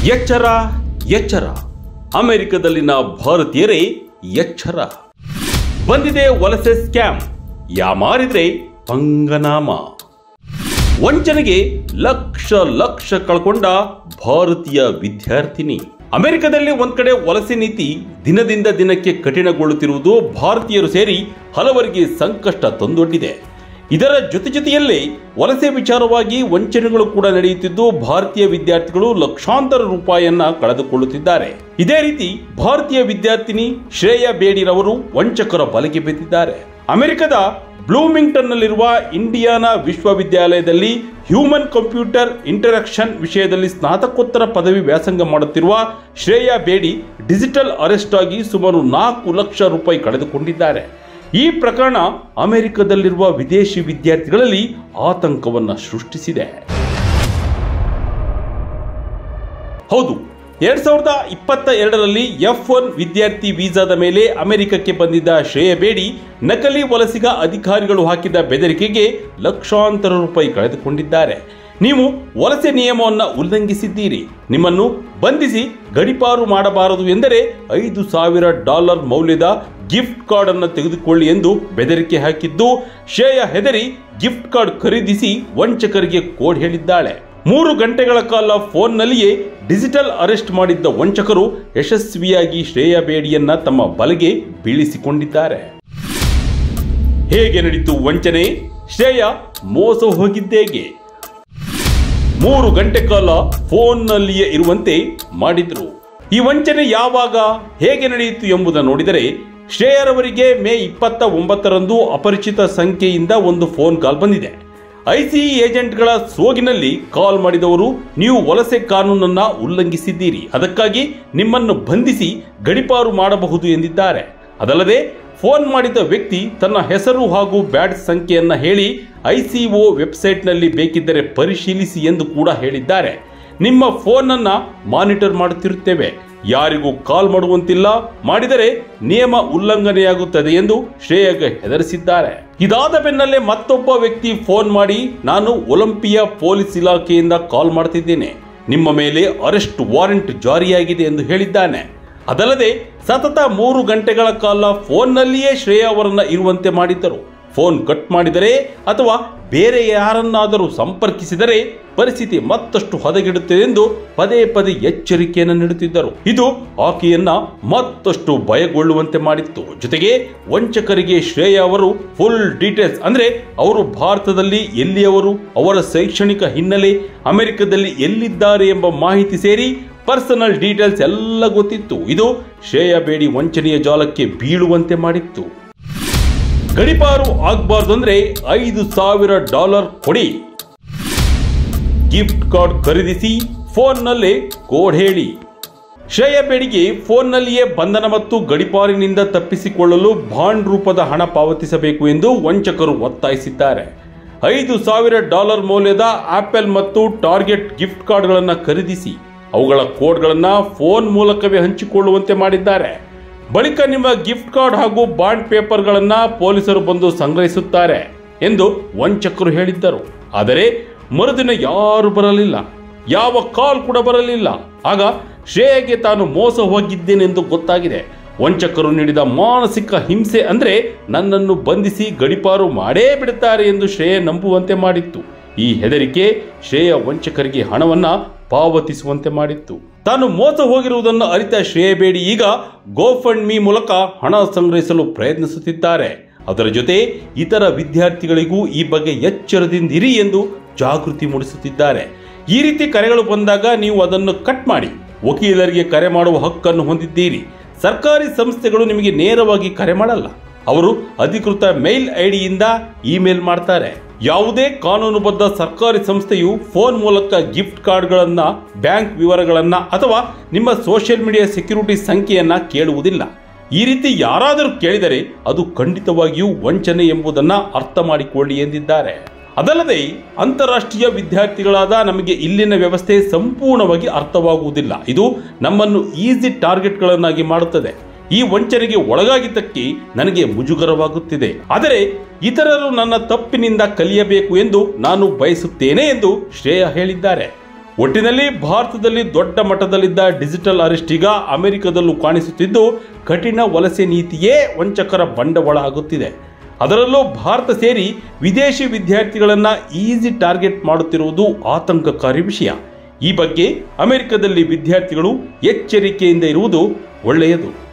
ಎಚ್ಚರ ಎಚ್ಚರ, ಅಮೆರಿಕದಲ್ಲಿನ ಭಾರತೀಯರೇ ಎಚ್ಚರ. ಬಂದಿದೆ ವಲಸೆ ಸ್ಕ್ಯಾಮ್, ಯಾಮಾರಿದ್ರೆ ಪಂಗನಾಮ. ವಂಚನೆಗೆ ಲಕ್ಷ ಲಕ್ಷ ಕಳ್ಕೊಂಡ ಭಾರತೀಯ ವಿದ್ಯಾರ್ಥಿನಿ. ಅಮೆರಿಕದಲ್ಲಿ ಒಂದ್ ಕಡೆ ವಲಸೆ ನೀತಿ ದಿನದಿಂದ ದಿನಕ್ಕೆ ಕಠಿಣಗೊಳ್ಳುತ್ತಿರುವುದು ಭಾರತೀಯರು ಸೇರಿ ಹಲವರಿಗೆ ಸಂಕಷ್ಟ ತಂದೊಡ್ಡಿದೆ. ಇದರ ಜೊತೆಯಲ್ಲೇ ವಲಸೆ ವಿಚಾರವಾಗಿ ವಂಚನೆಗಳು ಕೂಡ ನಡೆಯುತ್ತಿದ್ದು ಭಾರತೀಯ ವಿದ್ಯಾರ್ಥಿಗಳು ಲಕ್ಷಾಂತರ ರೂಪಾಯಿಯನ್ನ ಕಳೆದುಕೊಳ್ಳುತ್ತಿದ್ದಾರೆ. ಇದೇ ರೀತಿ ಭಾರತೀಯ ವಿದ್ಯಾರ್ಥಿನಿ ಶ್ರೇಯಾ ಬೇಡಿರವರು ವಂಚಕರ ಬಲೆಗೆ ಬಿದ್ದಿದ್ದಾರೆ. ಅಮೆರಿಕದ ಬ್ಲೂಮಿಂಗ್ಟನ್ನಲ್ಲಿರುವ ಇಂಡಿಯಾನಾ ವಿಶ್ವವಿದ್ಯಾಲಯದಲ್ಲಿ ಹ್ಯೂಮನ್ ಕಂಪ್ಯೂಟರ್ ಇಂಟರಾಕ್ಷನ್ ವಿಷಯದಲ್ಲಿ ಸ್ನಾತಕೋತ್ತರ ಪದವಿ ವ್ಯಾಸಂಗ ಮಾಡುತ್ತಿರುವ ಶ್ರೇಯಾ ಬೇಡಿ ಡಿಜಿಟಲ್ ಅರೆಸ್ಟ್ ಆಗಿ ಸುಮಾರು 4 ಲಕ್ಷ ರೂಪಾಯಿ ಕಳೆದುಕೊಂಡಿದ್ದಾರೆ. ಈ ಪ್ರಕರಣ ಅಮೆರಿಕದಲ್ಲಿರುವ ವಿದೇಶಿ ವಿದ್ಯಾರ್ಥಿಗಳಲ್ಲಿ ಆತಂಕವನ್ನು ಸೃಷ್ಟಿಸಿದೆ. ಹೌದು, 2022ರಲ್ಲಿ F1 ವಿದ್ಯಾರ್ಥಿ ವೀಸಾದ ಮೇಲೆ ಅಮೆರಿಕಕ್ಕೆ ಬಂದಿದ್ದ ಶ್ರೇಯಾ ಬೇಡಿ ನಕಲಿ ವಲಸಿಗ ಅಧಿಕಾರಿಗಳು ಹಾಕಿದ ಬೆದರಿಕೆಗೆ ಲಕ್ಷಾಂತರ ರೂಪಾಯಿ ಕಳೆದುಕೊಂಡಿದ್ದಾರೆ. ನೀವು ವಲಸೆ ನಿಯಮವನ್ನು ಉಲ್ಲಂಘಿಸಿದ್ದೀರಿ, ನಿಮ್ಮನ್ನು ಬಂಧಿಸಿ ಗಡೀಪಾರು ಮಾಡಬಾರದು ಎಂದರೆ $5,000 ಮೌಲ್ಯದ ಗಿಫ್ಟ್ ಕಾರ್ಡ್ ಅನ್ನು ತೆಗೆದುಕೊಳ್ಳಿ ಎಂದು ಬೆದರಿಕೆ ಹಾಕಿದ್ದು, ಶ್ರೇಯಾ ಹೆದರಿ ಗಿಫ್ಟ್ ಕಾರ್ಡ್ ಖರೀದಿಸಿ ವಂಚಕರಿಗೆ ಕೋಡ್ ಹೇಳಿದ್ದಾಳೆ. 3 ಗಂಟೆಗಳ ಕಾಲ ಫೋನ್ನಲ್ಲಿಯೇ ಡಿಜಿಟಲ್ ಅರೆಸ್ಟ್ ಮಾಡಿದ್ದ ವಂಚಕರು ಯಶಸ್ವಿಯಾಗಿ ಶ್ರೇಯಾ ಬೇಡಿಯನ್ನ ತಮ್ಮ ಬಲೆಗೆ ಬೀಳಿಸಿಕೊಂಡಿದ್ದಾರೆ. ಹೇಗೆ ನಡೀತು ವಂಚನೆ? ಶ್ರೇಯಾ ಮೋಸ ಹೋಗಿದ್ದೇಗೆ? 3 ಗಂಟೆ ಕಾಲ ಫೋನ್ನಲ್ಲಿಯೇ ಇರುವಂತೆ ಮಾಡಿದ್ರು. ಈ ವಂಚನೆ ಯಾವಾಗ, ಹೇಗೆ ನಡೆಯಿತು ಎಂಬುದನ್ನು ನೋಡಿದರೆ, ಶ್ರೇಯಾರವರಿಗೆ ಮೇ 29ರಂದು ಅಪರಿಚಿತ ಸಂಖ್ಯೆಯಿಂದ ಒಂದು ಫೋನ್ ಕಾಲ್ ಬಂದಿದೆ. ಐಸಿಇ ಏಜೆಂಟ್ಗಳ ಸೋಗಿನಲ್ಲಿ ಕಾಲ್ ಮಾಡಿದವರು, ನೀವು ವಲಸೆ ಕಾನೂನನ್ನ ಉಲ್ಲಂಘಿಸಿದ್ದೀರಿ, ಅದಕ್ಕಾಗಿ ನಿಮ್ಮನ್ನು ಬಂಧಿಸಿ ಗಡೀಪಾರು ಮಾಡಬಹುದು ಎಂದಿದ್ದಾರೆ. ಅದಲ್ಲದೆ ಫೋನ್ ಮಾಡಿದ ವ್ಯಕ್ತಿ ತನ್ನ ಹೆಸರು ಹಾಗೂ ಬ್ಯಾಡ್ಜ್ ಸಂಖ್ಯೆಯನ್ನ ಹೇಳಿ ಐಸಿಒ ವೆಬ್ಸೈಟ್ನಲ್ಲಿ ಬೇಕಿದ್ದರೆ ಪರಿಶೀಲಿಸಿ ಎಂದು ಕೂಡ ಹೇಳಿದ್ದಾರೆ. ನಿಮ್ಮ ಫೋನ್ ಅನ್ನ ಮಾನಿಟರ್ ಮಾಡುತ್ತಿರುತ್ತೇವೆ, ಯಾರಿಗೂ ಕಾಲ್ ಮಾಡುವಂತಿಲ್ಲ, ಮಾಡಿದರೆ ನಿಯಮ ಉಲ್ಲಂಘನೆಯಾಗುತ್ತದೆ ಎಂದು ಶ್ರೇಯಾಗೆ ಹೆದರಿಸಿದ್ದಾರೆ. ಇದಾದ ಬೆನ್ನಲ್ಲೇ ಮತ್ತೊಬ್ಬ ವ್ಯಕ್ತಿ ಫೋನ್ ಮಾಡಿ, ನಾನು ಒಲಿಂಪಿಯಾ ಪೊಲೀಸ್ ಇಲಾಖೆಯಿಂದ ಕಾಲ್ ಮಾಡ್ತಿದ್ದೇನೆ, ನಿಮ್ಮ ಮೇಲೆ ಅರೆಸ್ಟ್ ವಾರೆಂಟ್ ಜಾರಿಯಾಗಿದೆ ಎಂದು ಹೇಳಿದ್ದಾನೆ. ಅದಲ್ಲದೆ ಸತತ 3 ಗಂಟೆಗಳ ಕಾಲ ಫೋನ್ನಲ್ಲಿಯೇ ಶ್ರೇಯಾ ಅವರನ್ನ ಇರುವಂತೆ ಮಾಡಿದ್ದರು. ಫೋನ್ ಕಟ್ ಮಾಡಿದರೆ ಅಥವಾ ಬೇರೆ ಯಾರನ್ನಾದರೂ ಸಂಪರ್ಕಿಸಿದರೆ ಪರಿಸ್ಥಿತಿ ಮತ್ತಷ್ಟು ಹದಗೆಡುತ್ತದೆ ಎಂದು ಪದೇ ಪದೇ ಎಚ್ಚರಿಕೆಯನ್ನು ನೀಡುತ್ತಿದ್ದರು. ಇದು ಆಕೆಯನ್ನ ಮತ್ತಷ್ಟು ಭಯಗೊಳ್ಳುವಂತೆ ಮಾಡಿತ್ತು. ಜೊತೆಗೆ ವಂಚಕರಿಗೆ ಶ್ರೇಯಾ ಅವರು ಫುಲ್ ಡೀಟೇಲ್ಸ್, ಅಂದ್ರೆ ಅವರು ಭಾರತದಲ್ಲಿ ಎಲ್ಲಿಯವರು, ಅವರ ಶೈಕ್ಷಣಿಕ ಹಿನ್ನೆಲೆ, ಅಮೆರಿಕದಲ್ಲಿ ಎಲ್ಲಿದ್ದಾರೆ ಎಂಬ ಮಾಹಿತಿ ಸೇರಿ ಪರ್ಸನಲ್ ಡೀಟೇಲ್ಸ್ ಎಲ್ಲ ಗೊತ್ತಿತ್ತು. ಇದು ಶ್ರೇಯಾ ಬೇಡಿ ವಂಚನೆಯ ಜಾಲಕ್ಕೆ ಬೀಳುವಂತೆ ಮಾಡಿತ್ತು. ಗಡೀಪಾರು ಆಗಬಾರ್ದು ಅಂದ್ರೆ $5,000 ಕೊಡಿ, ಗಿಫ್ಟ್ ಕಾರ್ಡ್ ಖರೀದಿಸಿ, ಫೋನ್ನಲ್ಲೇ ಕೋಡ್ ಹೇಳಿ. ಶ್ರೇಯಾ ಬೇಡಿಗೆ ಫೋನ್ನಲ್ಲಿಯೇ ಬಂಧನ ಮತ್ತು ಗಡೀಪಾರಿನಿಂದ ತಪ್ಪಿಸಿಕೊಳ್ಳಲು ಬಾಂಡ್ ರೂಪದ ಹಣ ಪಾವತಿಸಬೇಕು ಎಂದು ವಂಚಕರು ಒತ್ತಾಯಿಸಿದ್ದಾರೆ. $5,000 ಮೌಲ್ಯದ ಆಪಲ್ ಮತ್ತು ಟಾರ್ಗೆಟ್ ಗಿಫ್ಟ್ ಕಾರ್ಡ್ಗಳನ್ನು ಖರೀದಿಸಿ ಅವುಗಳ ಕೋಡ್ಗಳನ್ನು ಫೋನ್ ಮೂಲಕವೇ ಹಂಚಿಕೊಳ್ಳುವಂತೆ ಮಾಡಿದ್ದಾರೆ. ಬಳಿಕ ನಿಮ್ಮ ಗಿಫ್ಟ್ ಕಾರ್ಡ್ ಹಾಗೂ ಬಾಂಡ್ ಪೇಪರ್ಗಳನ್ನು ಪೊಲೀಸರು ಬಂದು ಸಂಗ್ರಹಿಸುತ್ತಾರೆ ಎಂದು ವಂಚಕರು ಹೇಳಿದ್ದರು. ಆದರೆ ಮರುದಿನ ಯಾರು ಬರಲಿಲ್ಲ, ಯಾವ ಕಾಲ್ ಕೂಡ ಬರಲಿಲ್ಲ. ಆಗ ಶ್ರೇಯಾಗೆ ತಾನು ಮೋಸ ಹೋಗಿದ್ದೇನೆಂದು ಗೊತ್ತಾಗಿದೆ. ವಂಚಕರು ನೀಡಿದ ಮಾನಸಿಕ ಹಿಂಸೆ ಅಂದ್ರೆ ನನ್ನನ್ನು ಬಂಧಿಸಿ ಗಡೀಪಾರು ಮಾಡೇ ಬಿಡುತ್ತಾರೆ ಎಂದು ಶ್ರೇಯಾ ನಂಬುವಂತೆ ಮಾಡಿತ್ತು. ಈ ಹೆದರಿಕೆ ಶ್ರೇಯಾ ವಂಚಕರಿಗೆ ಹಣವನ್ನ ಪಾವತಿಸುವಂತೆ ಮಾಡಿತ್ತು. ತಾನು ಮೋಸ ಹೋಗಿರುವುದನ್ನು ಅರಿತ ಶ್ರೇಯಾ ಬೇಡಿ ಈಗ ಗೋಫಂಡ್ಮಿ ಮೂಲಕ ಹಣ ಸಂಗ್ರಹಿಸಲು ಪ್ರಯತ್ನಿಸುತ್ತಿದ್ದಾರೆ. ಅದರ ಜೊತೆ ಇತರ ವಿದ್ಯಾರ್ಥಿಗಳಿಗೂ ಈ ಬಗ್ಗೆ ಎಚ್ಚರದಿಂದಿರಿ ಎಂದು ಜಾಗೃತಿ ಮೂಡಿಸುತ್ತಿದ್ದಾರೆ. ಈ ರೀತಿ ಕರೆಗಳು ಬಂದಾಗ ನೀವು ಅದನ್ನು ಕಟ್ ಮಾಡಿ. ವಕೀಲರಿಗೆ ಕರೆ ಮಾಡುವ ಹಕ್ಕನ್ನು ಹೊಂದಿದ್ದೀರಿ. ಸರ್ಕಾರಿ ಸಂಸ್ಥೆಗಳು ನಿಮಗೆ ನೇರವಾಗಿ ಕರೆ ಮಾಡಲ್ಲ, ಅವರು ಅಧಿಕೃತ ಮೇಲ್ ಐಡಿಯಿಂದ ಇಮೇಲ್ ಮಾಡ್ತಾರೆ. ಯಾವುದೇ ಕಾನೂನುಬದ್ಧ ಸರ್ಕಾರಿ ಸಂಸ್ಥೆಯು ಫೋನ್ ಮೂಲಕ ಗಿಫ್ಟ್ ಕಾರ್ಡ್ಗಳನ್ನ, ಬ್ಯಾಂಕ್ ವಿವರಗಳನ್ನ ಅಥವಾ ನಿಮ್ಮ ಸೋಷಿಯಲ್ ಮೀಡಿಯಾ ಸೆಕ್ಯೂರಿಟಿ ಸಂಖ್ಯೆಯನ್ನ ಕೇಳುವುದಿಲ್ಲ. ಈ ರೀತಿ ಯಾರಾದರೂ ಕೇಳಿದರೆ ಅದು ಖಂಡಿತವಾಗಿಯೂ ವಂಚನೆ ಎಂಬುದನ್ನು ಅರ್ಥ ಮಾಡಿಕೊಳ್ಳಿ ಎಂದಿದ್ದಾರೆ. ಅದಲ್ಲದೆ ಅಂತಾರಾಷ್ಟ್ರೀಯ ವಿದ್ಯಾರ್ಥಿಗಳಾದ ನಮಗೆ ಇಲ್ಲಿನ ವ್ಯವಸ್ಥೆ ಸಂಪೂರ್ಣವಾಗಿ ಅರ್ಥವಾಗುವುದಿಲ್ಲ. ಇದು ನಮ್ಮನ್ನು ಈಸಿ ಟಾರ್ಗೆಟ್ಗಳನ್ನಾಗಿ ಮಾಡುತ್ತದೆ. ಈ ವಂಚನೆಗೆ ಒಳಗಾಗಿದ್ದಕ್ಕೆ ನನಗೆ ಮುಜುಗರವಾಗುತ್ತಿದೆ. ಆದರೆ ಇತರರು ನನ್ನ ತಪ್ಪಿನಿಂದ ಕಲಿಯಬೇಕು ಎಂದು ನಾನು ಬಯಸುತ್ತೇನೆ ಎಂದು ಶ್ರೇಯಾ ಹೇಳಿದ್ದಾರೆ. ಒಟ್ಟಿನಲ್ಲಿ ಭಾರತದಲ್ಲಿ ದೊಡ್ಡ ಮಟ್ಟದಲ್ಲಿದ್ದ ಡಿಜಿಟಲ್ ಅರೆಸ್ಟ್ ಈಗ ಅಮೆರಿಕದಲ್ಲೂ ಕಾಣಿಸುತ್ತಿದ್ದು ಕಠಿಣ ವಲಸೆ ನೀತಿಯೇ ವಂಚಕರ ಬಂಡವಾಳ ಆಗುತ್ತಿದೆ. ಅದರಲ್ಲೂ ಭಾರತ ಸೇರಿ ವಿದೇಶಿ ವಿದ್ಯಾರ್ಥಿಗಳನ್ನು ಈಸಿ ಟಾರ್ಗೆಟ್ ಮಾಡುತ್ತಿರುವುದು ಆತಂಕಕಾರಿ ವಿಷಯ. ಈ ಬಗ್ಗೆ ಅಮೆರಿಕದಲ್ಲಿ ವಿದ್ಯಾರ್ಥಿಗಳು ಎಚ್ಚರಿಕೆಯಿಂದ ಇರುವುದು ಒಳ್ಳೆಯದು.